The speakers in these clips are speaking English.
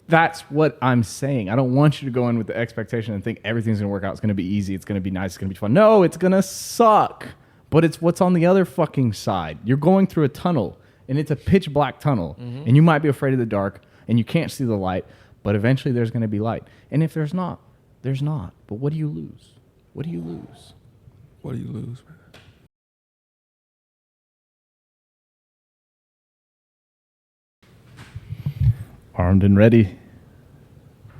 That's what I'm saying. I don't want you to go in with the expectation and think everything's going to work out. It's going to be easy. It's going to be nice. It's going to be fun. No, it's going to suck. But it's what's on the other fucking side. You're going through a tunnel, and it's a pitch black tunnel, and you might be afraid of the dark, and you can't see the light, but eventually there's going to be light. And if there's not, there's not. But what do you lose? What do you lose? What do you lose, man? Armed and ready.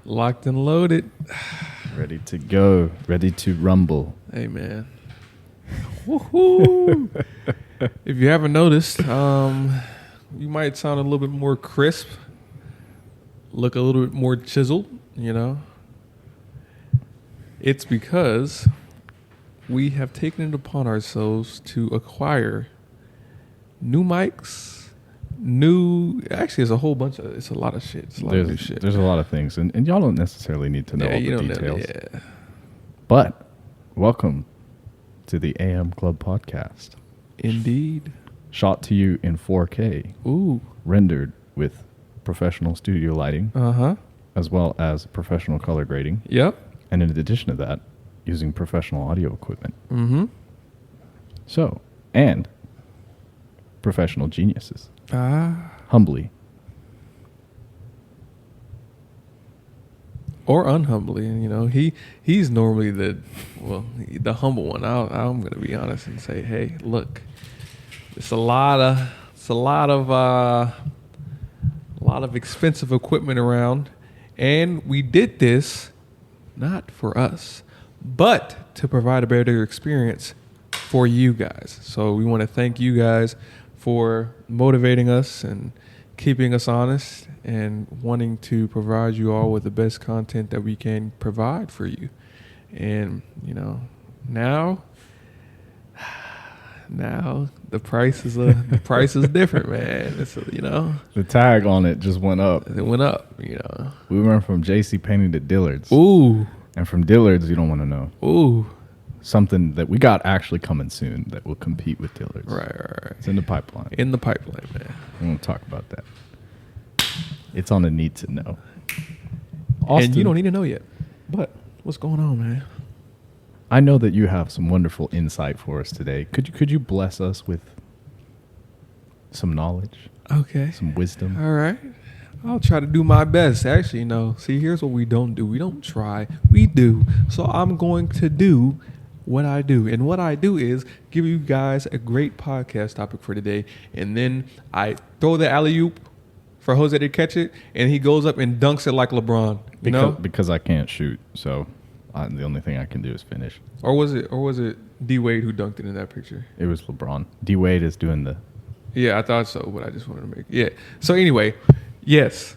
Locked and loaded. Ready to go. Ready to rumble. Hey, man. Woohoo! If you haven't noticed, you might sound a little bit more crisp, look a little bit more chiseled, you know. It's because we have taken it upon ourselves to acquire new mics. Actually, it's a whole bunch of, it's a lot of shit. It's a lot of new shit. There's a lot of things, and y'all don't necessarily need to know all the details. Yeah. But welcome to the AM Club podcast. Indeed. Shot to you in 4K. Ooh. Rendered with professional studio lighting. Uh-huh. As well as professional color grading. Yep. And in addition to that, using professional audio equipment. Mm-hmm. So, and professional geniuses. Humbly. Or unhumbly, you know, he's normally the humble one. I'm going to be honest and say, hey, look, it's a lot of expensive equipment around, and we did this not for us, but to provide a better experience for you guys. So we want to thank you guys for motivating us and keeping us honest and wanting to provide you all with the best content that we can provide for you. And, you know, now the price is different, man. It's, you know, the tag on it just went up. It went up, you know. We went from JC Penney to Dillard's. Ooh. And from Dillard's, you don't want to know. Ooh. Something that we got actually coming soon that will compete with Dillard's. Right. It's in the pipeline. Man. We won't talk about that. It's on a need to know. Austin, and you don't need to know yet. But what's going on, man? I know that you have some wonderful insight for us today. Could you bless us with some knowledge? Okay. Some wisdom? All right. I'll try to do my best. Actually, no. See, here's what we don't do. We don't try. We do. So I'm going to do what I do. And what I do is give you guys a great podcast topic for today. And then I throw the alley-oop for Jose to catch it. And he goes up and dunks it like LeBron. You know? Because I can't shoot. So the only thing I can do is finish. Or was it D Wade who dunked it in that picture? It was LeBron. D Wade is doing the... Yeah, I thought so, but I just wanted to make... Yeah. So anyway, yes.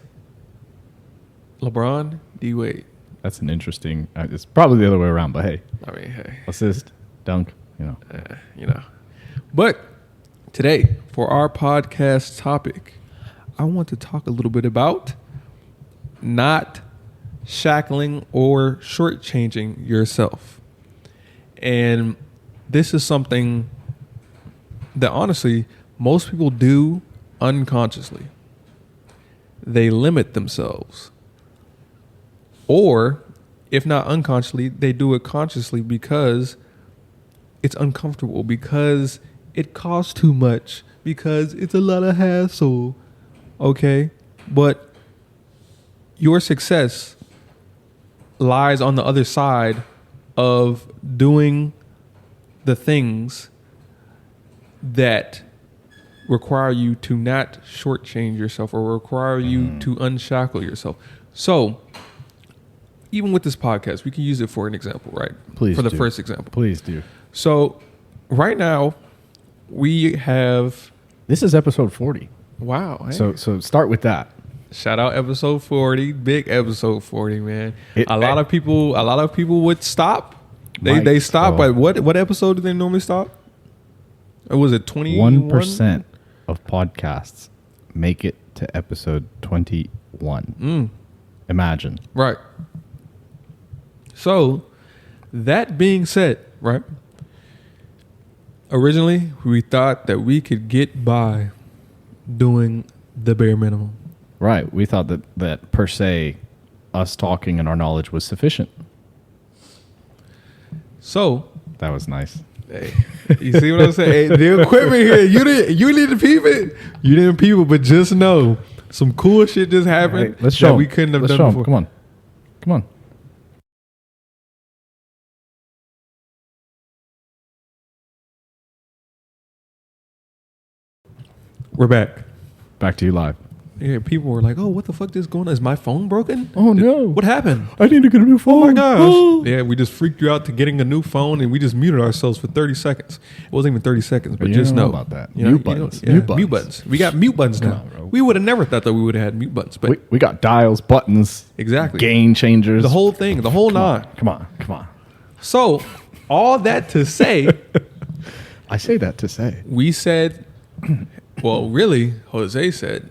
LeBron, D Wade. That's an interesting... it's probably the other way around, but hey. I mean, hey. Assist, dunk, you know. But today, for our podcast topic, I want to talk a little bit about not shackling or shortchanging yourself. And this is something that honestly most people do unconsciously. They limit themselves. Or, if not unconsciously, they do it consciously because it's uncomfortable, because it costs too much, because it's a lot of hassle. Okay? But your success lies on the other side of doing the things that require you to not shortchange yourself or require you to unshackle yourself. So, even with this podcast, we can use it for an example, right? Please For the do. first example. Please do. So, right now, we have... This is episode 40. Wow. Hey. So start with that. Shout out episode 40, big episode 40, man. A lot of people would stop. They stop at what episode do they normally stop? Or was it 21? 1% of podcasts make it to episode 21. Imagine. Right. So, that being said, right? Originally, we thought that we could get by doing the bare minimum. Right. We thought that per se, us talking and our knowledge was sufficient. So That was nice. hey, you see what I'm saying? Hey, the equipment here, you need to peep it. You didn't peep it, but just know some cool shit just happened. Hey, let's show that 'em. we couldn't have Let's done show 'em. before. Come on. Come on. We're back. Back to you live. Yeah, people were like, "Oh, what the fuck is going on? Is my phone broken? Oh, no. What happened? I need to get a new phone. Oh my gosh!" Yeah, we just freaked you out to getting a new phone, and we just muted ourselves for 30 seconds. It wasn't even 30 seconds, but You just don't know know about that. You know, Mute you know, buttons. yeah, Mute buttons. mute buttons. We got mute buttons now. No, bro. We would have never thought that we would have had mute buttons, but We got dials, buttons, exactly gain changers. the whole thing, the whole nine. Come on. Come on. So, all that to say, I say that to say. we said, well, really, Jose said,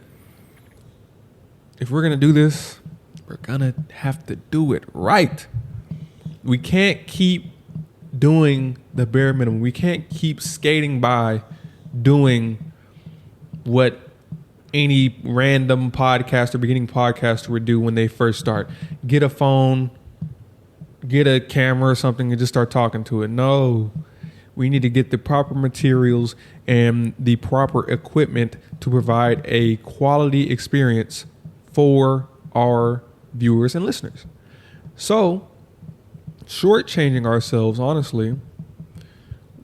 if we're going to do this, we're going to have to do it right. We can't keep doing the bare minimum. We can't keep skating by doing what any random podcaster, beginning podcaster would do when they first start. Get a phone, get a camera or something, and just start talking to it. No. We need to get the proper materials and the proper equipment to provide a quality experience for our viewers and listeners. So, shortchanging ourselves, honestly,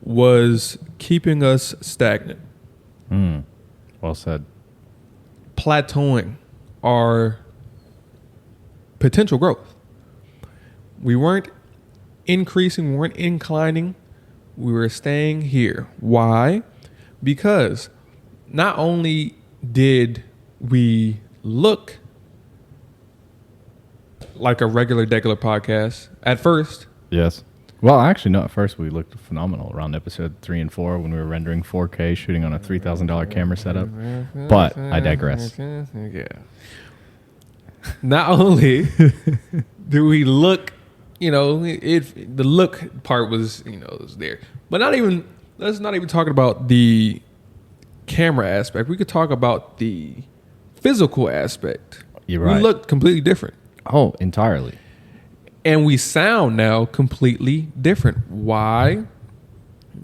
was keeping us stagnant, Well said. plateauing our potential growth. We weren't increasing, we weren't inclining, we were staying here. Why? Because not only did we look like a regular podcast at first. Yes. Well, actually, no. At first, we looked phenomenal around episode 3 and 4 when we were rendering 4K, shooting on a $3,000 camera setup. But I digress. Yeah. Not only do we look, the look part was, was there, but let's not even talk about the camera aspect. We could talk about the physical aspect. You're right. We look completely different. Oh, entirely. And we sound now completely different. Why?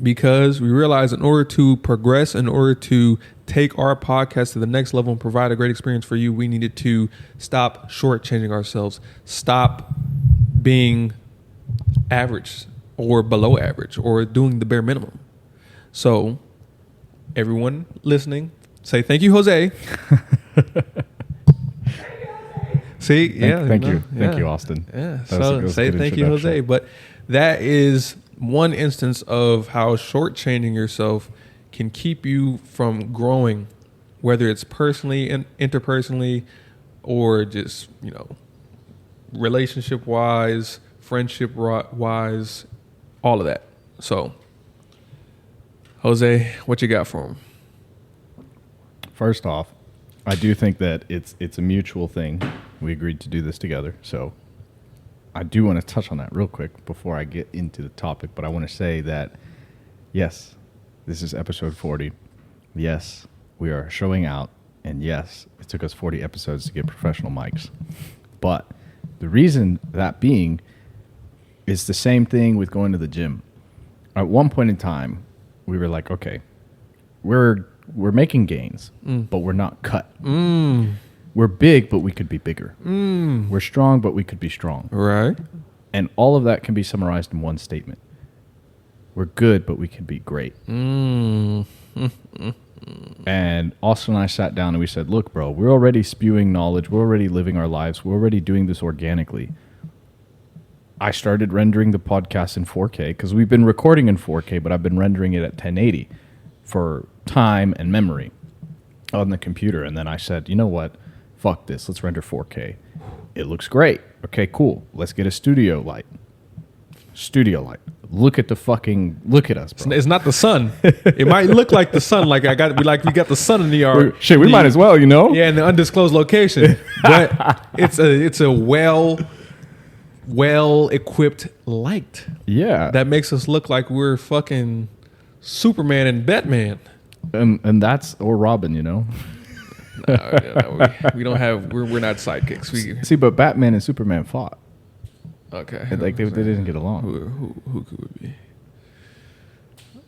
Because we realize in order to progress, in order to take our podcast to the next level and provide a great experience for you, we needed to stop shortchanging ourselves, stop being average or below average or doing the bare minimum. So, everyone listening, say thank you, Jose. See, Thank you, Austin. Yeah, That was so a say good thank you, introduction. Jose. But that is one instance of how shortchanging yourself can keep you from growing, whether it's personally and interpersonally or just, relationship wise, friendship wise, all of that. So, Jose, what you got for him? First off, I do think that it's a mutual thing. We agreed to do this together. So I do want to touch on that real quick before I get into the topic. But I want to say that, yes, this is episode 40. Yes, we are showing out. And yes, it took us 40 episodes to get professional mics. But the reason that being is the same thing with going to the gym. At one point in time, we were like, okay, we're making gains, but we're not cut. We're big, but we could be bigger. We're strong, but we could be strong. Right. And all of that can be summarized in one statement. We're good, but we can be great. And Austin and I sat down and we said, look, bro, we're already spewing knowledge. We're already living our lives. We're already doing this organically. I started rendering the podcast in 4K because we've been recording in 4K, but I've been rendering it at 1080 for time and memory on the computer. And then I said, you know what? Fuck this. Let's render 4K. It looks great. Okay, cool. Let's get a studio light. Look at us, bro. It's not the sun. It might look like the sun. Like we got the sun in the yard. Shit, we might as well, Yeah, in the undisclosed location. But it's a well equipped light. Yeah. That makes us look like we're fucking Superman and Batman. And that's, or Robin, We don't have. We're not sidekicks. We See, but Batman and Superman fought. okay. And, like they didn't get along. Who could it be?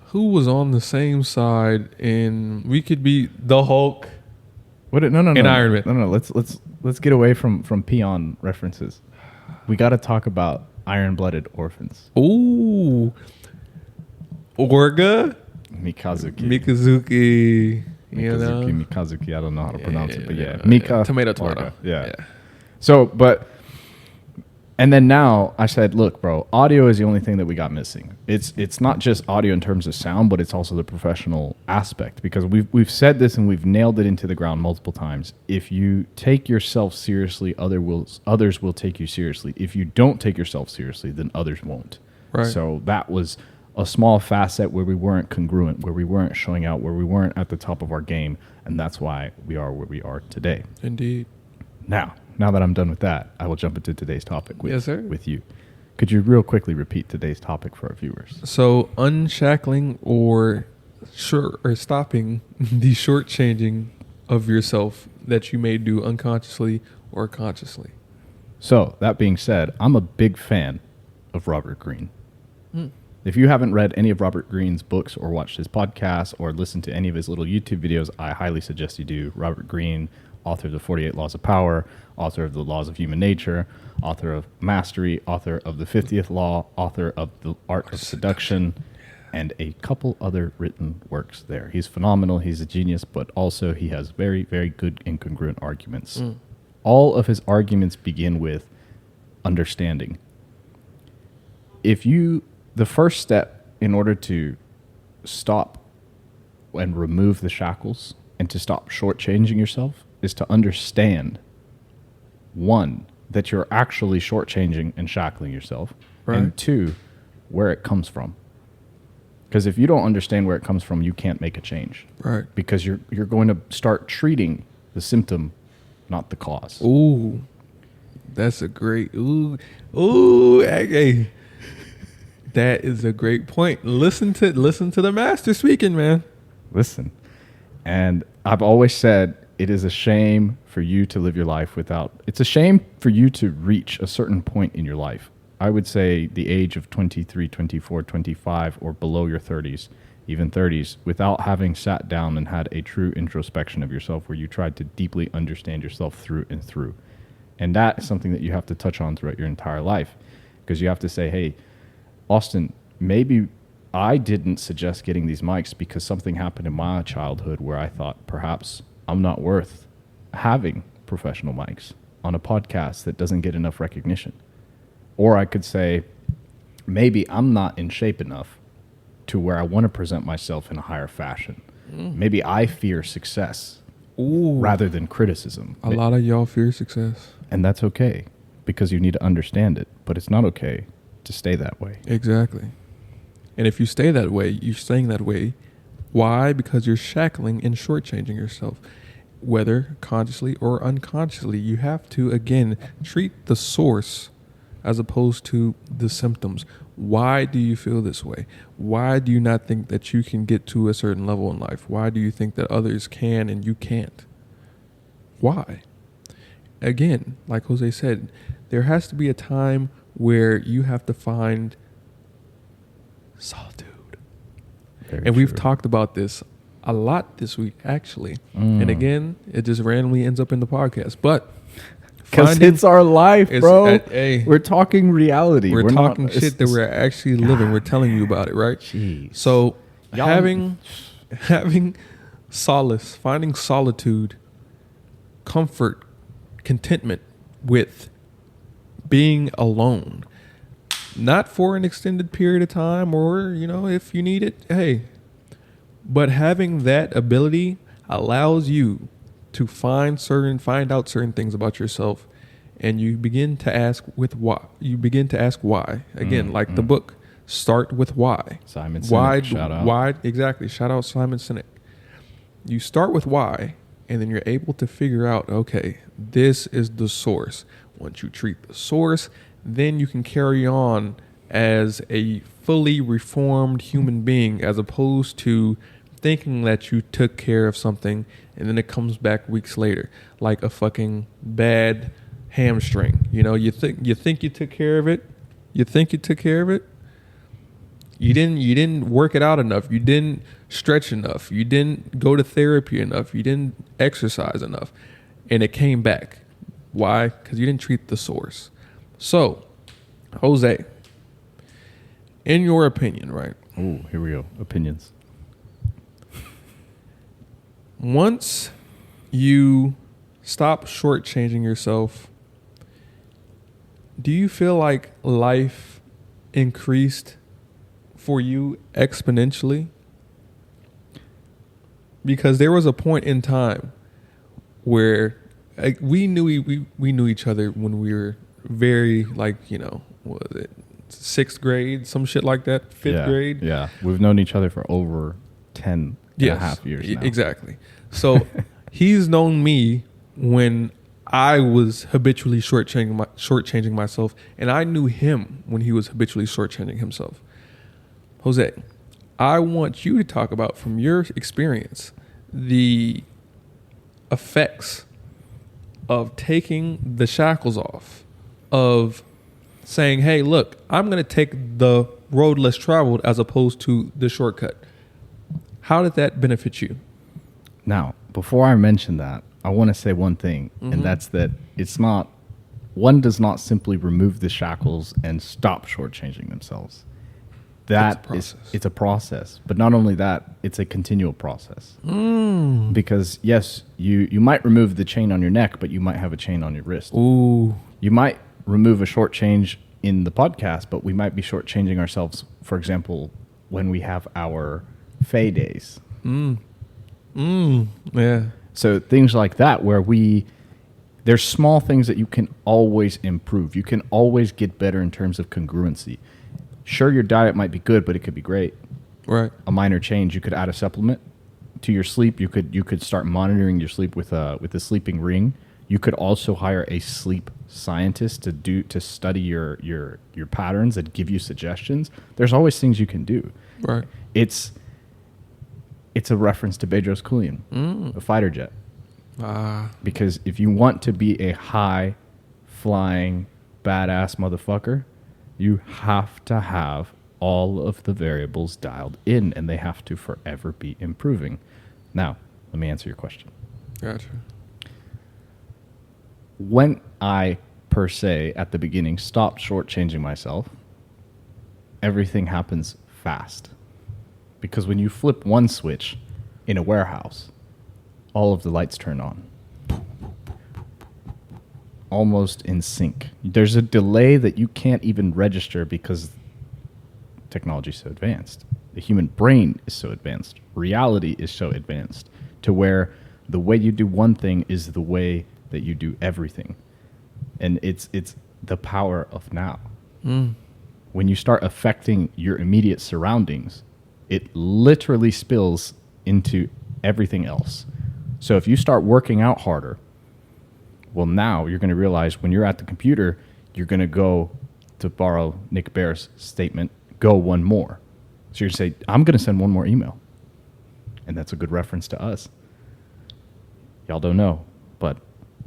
Who was on the same side in? We could be the Hulk. What? No. And Iron Man. No. Let's get away from peon references. We got to talk about iron-blooded orphans. Ooh, Orga, Mikazuki. Mikazuki. You know, Mikazuki. I don't know how to pronounce it, but yeah, Mika. Tomato. Orga. Yeah. So, and then now I said, look, bro, audio is the only thing that we got missing. It's not just audio in terms of sound, but it's also the professional aspect, because we've said this and we've nailed it into the ground multiple times. If you take yourself seriously, others will take you seriously. If you don't take yourself seriously, then others won't. Right. So that was a small facet where we weren't congruent, where we weren't showing out, where we weren't at the top of our game, and that's why we are where we are today. Indeed. Now that I'm done with that, I will jump into today's topic with you. Could you real quickly repeat today's topic for our viewers? So, unshackling or stopping the shortchanging of yourself that you may do unconsciously or consciously. So, that being said, I'm a big fan of Robert Greene. If you haven't read any of Robert Greene's books or watched his podcast or listened to any of his little YouTube videos, I highly suggest you do. Robert Greene, author of the 48 Laws of Power, author of the Laws of Human Nature, author of Mastery, author of the 50th Law, author of the Art of Seduction, and a couple other written works there. He's phenomenal. He's a genius, but also he has very, very good and congruent arguments. All of his arguments begin with understanding. The first step in order to stop and remove the shackles and to stop shortchanging yourself is to understand, one, that you're actually shortchanging and shackling yourself, right. And two, where it comes from. Because if you don't understand where it comes from, you can't make a change. Right. Because you're going to start treating the symptom, not the cause. Ooh, that's a great. Hey. That is a great point. Listen to the master speaking, man. Listen. And I've always said it is a shame for you to live your life it's a shame for you to reach a certain point in your life. I would say the age of 23, 24, 25, or below your 30s, even 30s, without having sat down and had a true introspection of yourself where you tried to deeply understand yourself through and through. And that is something that you have to touch on throughout your entire life, because you have to say, hey, Austin, maybe I didn't suggest getting these mics because something happened in my childhood where I thought perhaps I'm not worth having professional mics on a podcast that doesn't get enough recognition. Or I could say, maybe I'm not in shape enough to where I want to present myself in a higher fashion. Maybe I fear success rather than criticism. A lot of y'all fear success. And that's okay, because you need to understand it. But it's not okay to stay that way. Exactly. And if you stay that way, you're staying that way. Why? Because you're shackling and shortchanging yourself. Whether consciously or unconsciously, you have to, again, treat the source as opposed to the symptoms. Why do you feel this way? Why do you not think that you can get to a certain level in life? Why do you think that others can and you can't? Why? Again, like Jose said, there has to be a time where you have to find solitude. Very and we've true. talked about this a lot this week, actually. And again, it just randomly ends up in the podcast. But because it's our life, bro. Hey, we're talking reality. We're talking shit that we're actually living. We're telling you about it, right? Jeez. So having solace, finding solitude, comfort, contentment with being alone, not for an extended period of time, or if you need it, hey, but having that ability allows you to find out certain things about yourself, and you begin to ask why. Again, like the book, start with why. Simon Sinek, Why? shout out. Why? Exactly. Shout out Simon Sinek. You start with why, and then you're able to figure out, okay, this is the source. Once you treat the source, then you can carry on as a fully reformed human being, as opposed to thinking that you took care of something, and then it comes back weeks later, like a fucking bad hamstring. You know, you think you took care of it. You think you took care of it. You didn't work it out enough. You didn't stretch enough. You didn't go to therapy enough. You didn't exercise enough, and it came back. Why? Because you didn't treat the source. So, Jose, in your opinion, right? Oh, here we go. Opinions. Once you stop shortchanging yourself, do you feel like life increased for you exponentially? Because there was a point in time where we knew each other when we were very, like, you know, what was it, 6th grade, some shit like that, 5th grade. Yeah, we've known each other for over 10 and a half years now. Exactly. So he's known me when I was habitually shortchanging myself, and I knew him when he was habitually shortchanging himself. Jose, I want you to talk about, from your experience, the effects of taking the shackles off, of saying, hey, look, I'm going to take the road less traveled as opposed to the shortcut. How did that benefit you? Now, before I mention that, I want to say one thing, and that's that one does not simply remove the shackles and stop shortchanging themselves. It's a process. But not only that, it's a continual process. Because yes, you might remove the chain on your neck, but you might have a chain on your wrist. Ooh. You might remove a short change in the podcast, but we might be shortchanging ourselves, for example, when we have our Fay days. Yeah. So things like that, where there's small things that you can always improve. You can always get better in terms of congruency. Sure, your diet might be good, but it could be great. Right. A minor change. You could add a supplement to your sleep. You could start monitoring your sleep with a sleeping ring. You could also hire a sleep scientist to study your patterns and give you suggestions. There's always things you can do. Right. It's a reference to Bedros Keuilian, a fighter jet. Because if you want to be a high flying badass motherfucker, you have to have all of the variables dialed in, and they have to forever be improving. Now, let me answer your question. Gotcha. When I, per se, at the beginning, stopped shortchanging myself, everything happens fast. Because when you flip one switch in a warehouse, all of the lights turn on. Almost in sync. There's a delay that you can't even register because technology is so advanced. The human brain is so advanced. Reality is so advanced to where the way you do one thing is the way that you do everything. And it's the power of now. When you start affecting your immediate surroundings, it literally spills into everything else. So if you start working out harder, well, now you're going to realize when you're at the computer, you're going to go, to borrow Nick Bear's statement, go one more. So you're going to say, I'm going to send one more email. And that's a good reference to us. Y'all don't know, but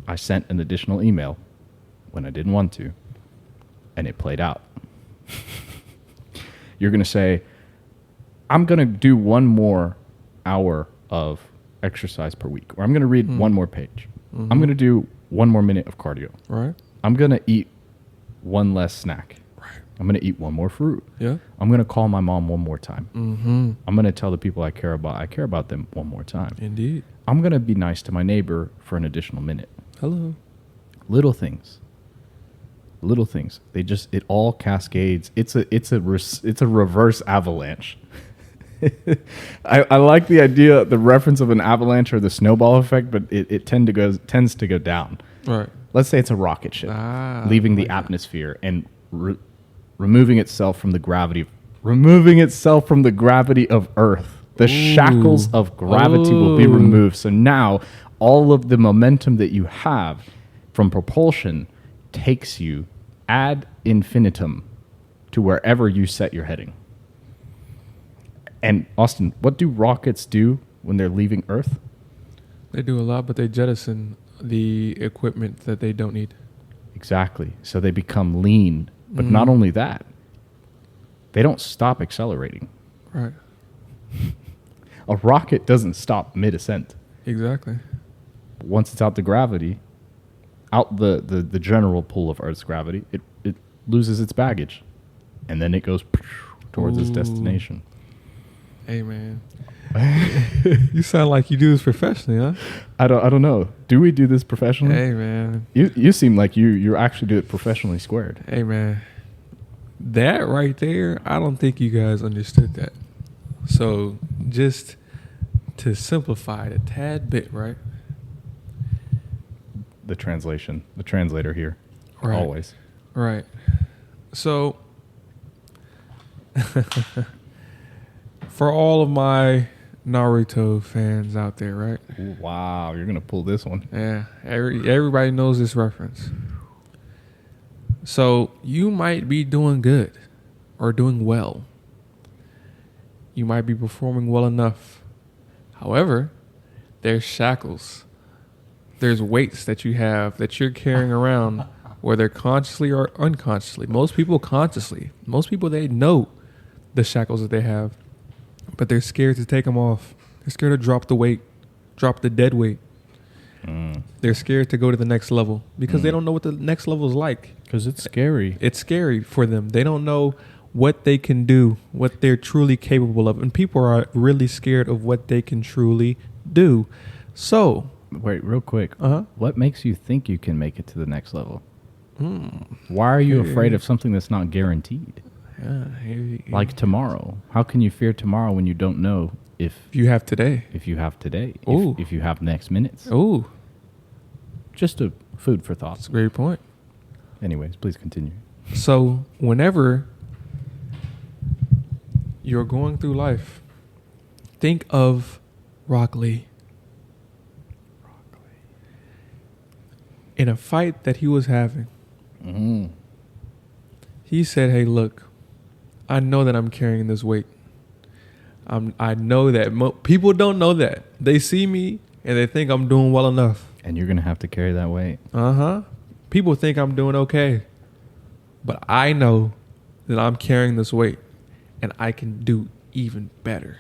I sent an additional email when I didn't want to, and it played out. You're going to say, I'm going to do one more hour of exercise per week, or I'm going to read one more page. I'm going to do 1 more minute of cardio. Right. I'm going to eat one less snack. Right. I'm going to eat one more fruit. Yeah. I'm going to call my mom one more time. I'm going to tell the people I care about them one more time. Indeed. I'm going to be nice to my neighbor for an additional minute. Hello. Little things. It all cascades. It's a reverse avalanche. I like the idea, the reference of an avalanche or the snowball effect, but it tends to go down. Right. Let's say it's a rocket ship leaving the atmosphere and removing itself from the gravity of Earth. The shackles of gravity will be removed. So now all of the momentum that you have from propulsion takes you ad infinitum to wherever you set your heading. And Austin, what do rockets do when they're leaving Earth? They do a lot, but they jettison the equipment that they don't need. Exactly. So they become lean. But not only that, they don't stop accelerating. Right. A rocket doesn't stop mid-ascent. Exactly. Once it's out the gravity, out the general pull of Earth's gravity, it loses its baggage. And then it goes towards its destination. Hey, man. You sound like you do this professionally, huh? I don't know. Do we do this professionally? Hey, man. You seem like you actually do it professionally squared. Hey, man. That right there, I don't think you guys understood that. So just to simplify it a tad bit, right? The translator here. Right. Always. Right. So for all of my Naruto fans out there, right? Ooh, wow, you're going to pull this one. Yeah, everybody knows this reference. So you might be doing good or doing well. You might be performing well enough. However, there's shackles. There's weights that you have that you're carrying around, whether consciously or unconsciously. Most people consciously. Most people, they know the shackles that they have, but they're scared to take them off. They're scared to drop the weight, drop the dead weight. They're scared to go to the next level because they don't know what the next level is like. Because it's scary. It's scary for them. They don't know what they can do, what they're truly capable of. And people are really scared of what they can truly do. So, Wait, real quick. What makes you think you can make it to the next level? Why are you afraid of something that's not guaranteed? Like tomorrow. How can you fear tomorrow when you don't know if you have today. If you have today. Ooh. If you have next minutes. Ooh. Just a food for thought. That's a great point. Anyways, please continue. So whenever you're going through life, think of Rock Lee. In a fight that he was having, he said, hey, look, I know that I'm carrying this weight. I know that people don't know that. They see me and they think I'm doing well enough. And you're going to have to carry that weight. People think I'm doing okay. But I know that I'm carrying this weight and I can do even better.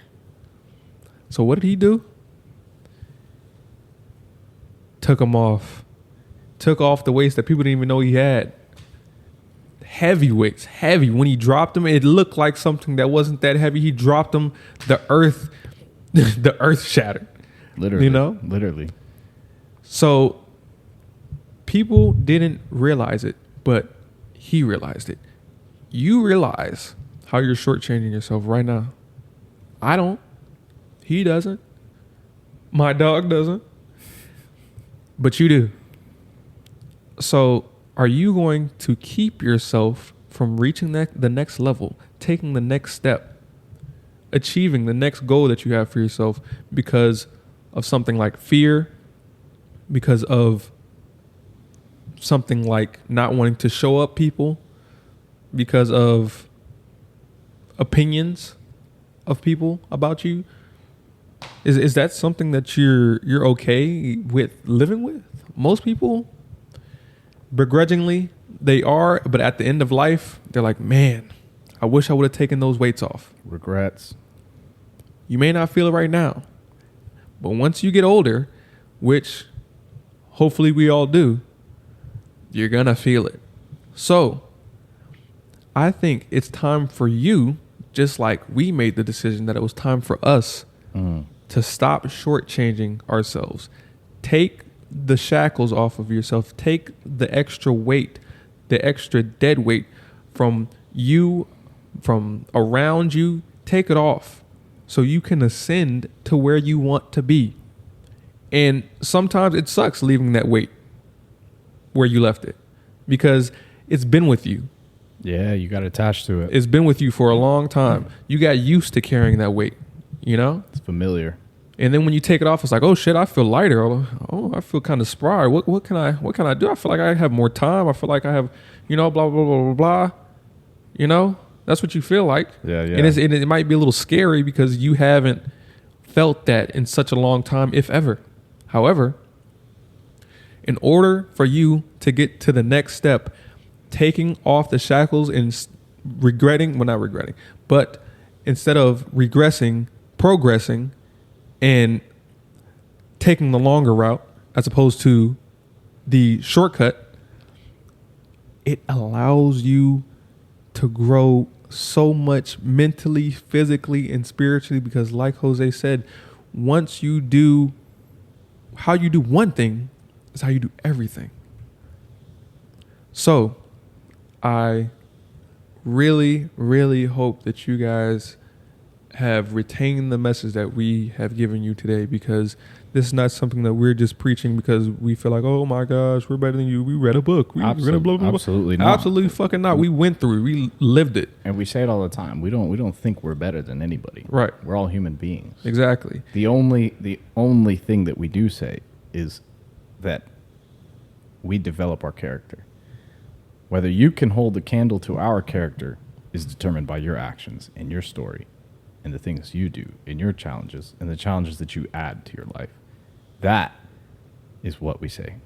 So what did he do? Took them off. Took off the weights that people didn't even know he had. Heavy weights, heavy. When he dropped them, it looked like something that wasn't that heavy. He dropped them, the earth shattered. Literally. You know? Literally. So people didn't realize it, but he realized it. You realize how you're shortchanging yourself right now. I don't. He doesn't. My dog doesn't. But you do. So are you going to keep yourself from reaching the next level, taking the next step, achieving the next goal that you have for yourself because of something like fear, because of something like not wanting to show up people, because of opinions of people about you? Is that something that you're okay with living with? Most people, begrudgingly, they are, but at the end of life, they're like, man, I wish I would have taken those weights off. Regrets. You may not feel it right now, but once you get older, which hopefully we all do, you're going to feel it. So I think it's time for you, just like we made the decision that it was time for us to stop shortchanging ourselves. Take the shackles off of yourself. Take the extra weight, the extra dead weight from you, from around you. Take it off so you can ascend to where you want to be. And sometimes it sucks leaving that weight where you left it because it's been with you. Yeah, you got attached to it. It's been with you for a long time. You got used to carrying that weight, you know? It's familiar. And then when you take it off, it's like, oh shit, I feel lighter. Oh, I feel kind of spry. What can I do? I feel like I have more time. I feel like I have, blah, blah, blah, blah, blah. You know? That's what you feel like. Yeah, yeah. And it might be a little scary because you haven't felt that in such a long time, if ever. However, in order for you to get to the next step, taking off the shackles and not regretting, but instead of regressing, progressing and taking the longer route as opposed to the shortcut, it allows you to grow so much mentally, physically, and spiritually, because like Jose said, once you do how you do one thing is how you do everything. So I really, really hope that you guys have retained the message that we have given you today, because this is not something that we're just preaching because we feel like, oh my gosh, we're better than you. We read a book. We're gonna blah, blah, blah. Absolutely not. Absolutely fucking not. We went through it. We lived it. And we say it all the time. We don't think we're better than anybody. Right. We're all human beings. Exactly. The only thing that we do say is that we develop our character. Whether you can hold the candle to our character is determined by your actions and your story and the things you do and your challenges and the challenges that you add to your life. That is what we say.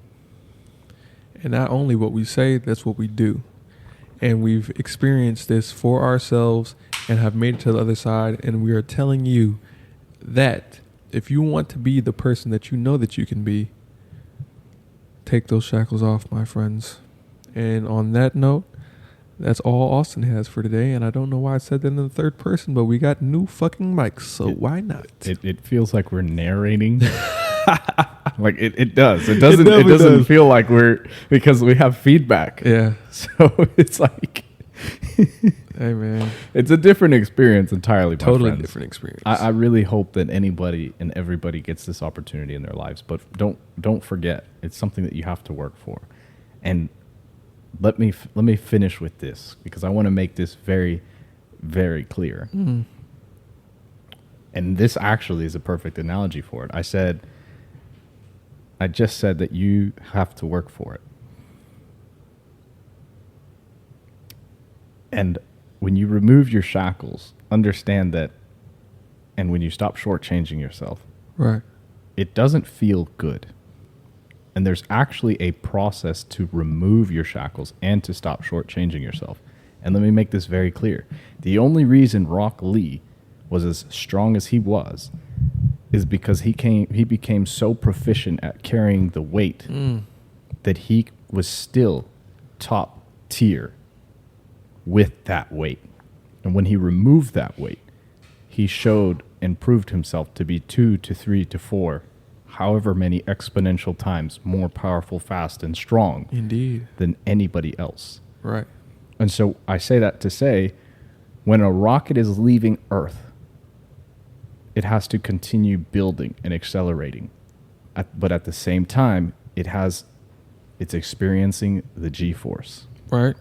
And not only what we say, that's what we do. And we've experienced this for ourselves and have made it to the other side. And we are telling you that if you want to be the person that you know that you can be, take those shackles off, my friends. And on that note, that's all Austin has for today. And I don't know why I said that in the third person, but we got new fucking mics, so why not? It feels like we're narrating. Like it does. It doesn't feel like we're, because we have feedback. Yeah. So it's like, hey man, it's a different experience entirely. Totally different experience. I really hope that anybody and everybody gets this opportunity in their lives, but don't forget, it's something that you have to work for. And let me finish with this, because I want to make this very, very clear. Mm. And this actually is a perfect analogy for it. I just said that you have to work for it. And when you remove your shackles, understand that, and when you stop shortchanging yourself, right, it doesn't feel good. And there's actually a process to remove your shackles and to stop shortchanging yourself. And let me make this very clear. The only reason Rock Lee was as strong as he was is because he became so proficient at carrying the weight that he was still top tier with that weight. And when he removed that weight, he showed and proved himself to be 2 to 3 to 4, however many exponential times more powerful, fast, and strong indeed than anybody else. Right. And so I say that to say, when a rocket is leaving Earth, it has to continue building and accelerating. But at the same time, it's experiencing the G-force. Right.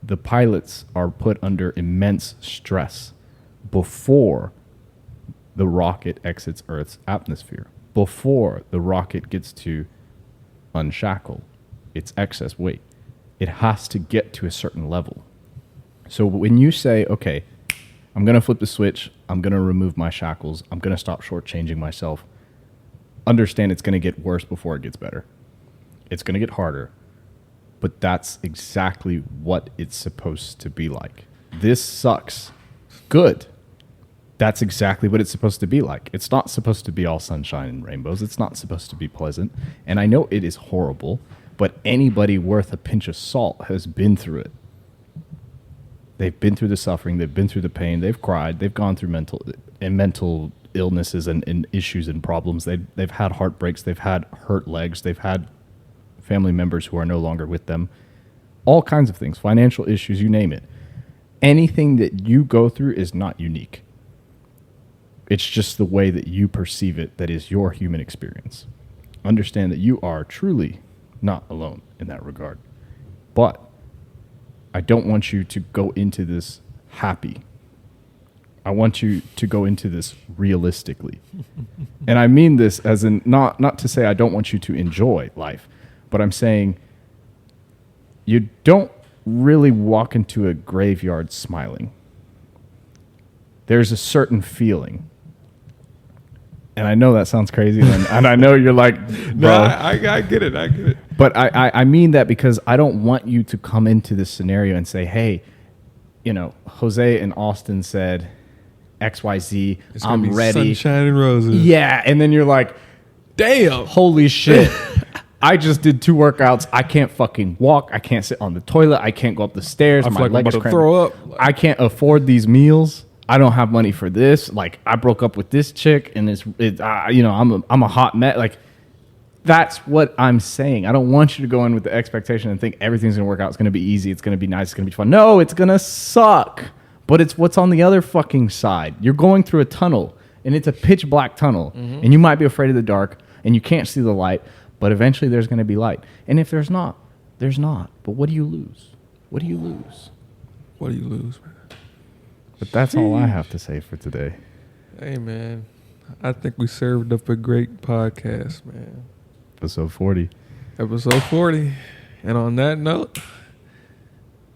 The pilots are put under immense stress before the rocket exits Earth's atmosphere, before the rocket gets to unshackle its excess weight. It has to get to a certain level. So when you say, okay, I'm going to flip the switch, I'm going to remove my shackles, I'm going to stop shortchanging myself, understand it's going to get worse before it gets better. It's going to get harder, but that's exactly what it's supposed to be like. This sucks. Good. That's exactly what it's supposed to be like. It's not supposed to be all sunshine and rainbows. It's not supposed to be pleasant. And I know it is horrible, but anybody worth a pinch of salt has been through it. They've been through the suffering. They've been through the pain. They've cried. They've gone through mental illnesses and issues and problems. They've had heartbreaks. They've had hurt legs. They've had family members who are no longer with them. All kinds of things, financial issues, you name it. Anything that you go through is not unique. It's just the way that you perceive it that is your human experience. Understand that you are truly not alone in that regard. But I don't want you to go into this happy. I want you to go into this realistically. And I mean this as in not to say I don't want you to enjoy life, but I'm saying you don't really walk into a graveyard smiling. there's a certain feeling. And I know that sounds crazy, and I know you're like, bro. No, I get it. I get it. But I mean that because I don't want you to come into this scenario and say, hey, Jose and Austin said XYZ, I'm ready. Sunshine and roses. Yeah, and then you're like, damn. Holy shit. I just did 2 workouts. I can't fucking walk. I can't sit on the toilet. I can't go up the stairs. I feel like I'm about to cramping. throw up. I can't afford these meals. I don't have money for this. Like, I broke up with this chick, and I'm a hot mess. Like, that's what I'm saying. I don't want you to go in with the expectation and think everything's gonna work out. It's gonna be easy. It's gonna be nice. It's gonna be fun. No, it's gonna suck. But it's what's on the other fucking side. You're going through a tunnel, and it's a pitch black tunnel, and you might be afraid of the dark, and you can't see the light. But eventually, there's gonna be light. And if there's not, there's not. But what do you lose? What do you lose? What do you lose, man? But that's all I have to say for today. Hey, man. I think we served up a great podcast, man. Episode 40. Episode 40. And on that note,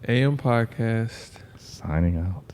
AM Podcast. Signing out.